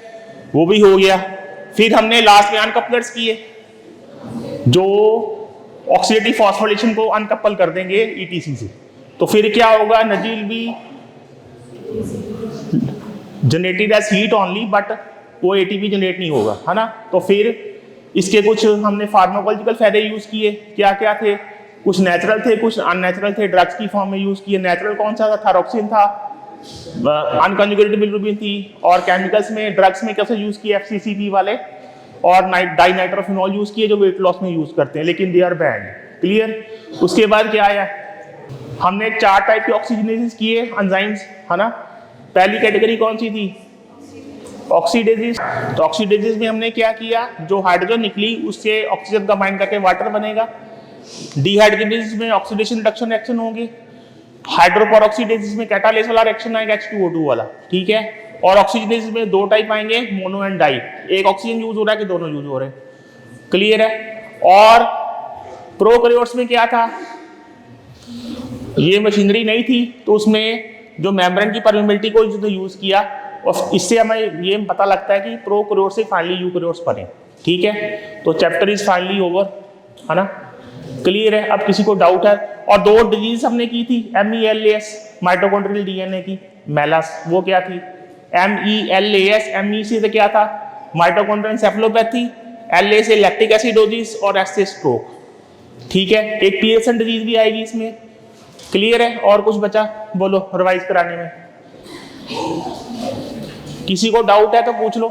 वो भी हो गया। फिर हमने लास्ट में अनकपलर्स किए जो ऑक्सीडेटिव फॉस्फोरिलेशन को अनकपल कर देंगे ईटीसी से। तो फिर क्या होगा, energy will be generated as heat only but वो एटीपी जनरेट नहीं होगा, है ना। तो फिर इसके कुछ हमने फार्माकोलॉजिकल फायदे यूज किए। क्या क्या थे, कुछ नेचुरल थे, कुछ अननेचुरल थे, ड्रग्स की फॉर्म में यूज किए। नेचुरल कौन सा था, थायरोक्सिन था, अनकंजुगेटेड बिलिरुबिन थी। और केमिकल्स में ड्रग्स में कैसे यूज किए, एफसीसीपी वाले और डाइनाइट्रोफिनॉल यूज किए जो वेट लॉस में यूज करते हैं, लेकिन दे आर बैंड। क्लियर। उसके बाद क्या आया, हमने 4 टाइप के ऑक्सीजनेसिस किए एंजाइम्स, है ना। पहली कैटेगरी कौन सी थी, ऑक्सीडेसिस। तो ऑक्सीडेसिस में हमने क्या किया, जो हाइड्रोजन निकली उससे ऑक्सीजन कंबाइन करके वाटर बनेगा। डिहाइड्रोजनेसिस में ऑक्सीडेशन रिडक्शन रिएक्शन होंगे। हाइड्रोपेरोक्सीडेसिस में कैटालेस वाला रिएक्शन आएगा, H2O2 वाला, ठीक है। और ऑक्सीजनेसिस में 2 टाइप आएंगे, मोनो एंड डाई। एक ऑक्सीजन यूज हो रहा है कि दोनों यूज हो रहे हैं। क्लियर है। और प्रोकैरियोट्स में क्या था, ये मशीनरी नहीं थी तो उसमें जो मेम्ब्रेन की परमेबिलिटी को जो यूज किया, और इससे हमें ये पता लगता है कि प्रोकैरियोट से फाइनली यूकैरियोट्स बने। ठीक है, तो चैप्टर इज फाइनली ओवर, है ना। क्लियर है। अब किसी को डाउट है। और 2 डिजीज हमने की थी, MELAS माइटोकॉन्ड्रियल डीएनए की, मेलास वो क्या थी, MELAS, ME से क्या था, माइटोकॉन्ड्रियल एन्सेफेलोपैथी, LA से लैक्टिक एसिडोसिस और S से स्ट्रोक। ठीक है, एक पियर्सन डिजीज भी आएगी इसमें। क्लियर है। और कुछ बचा बोलो रिवाइज कराने में, किसी को डाउट है तो पूछ लो।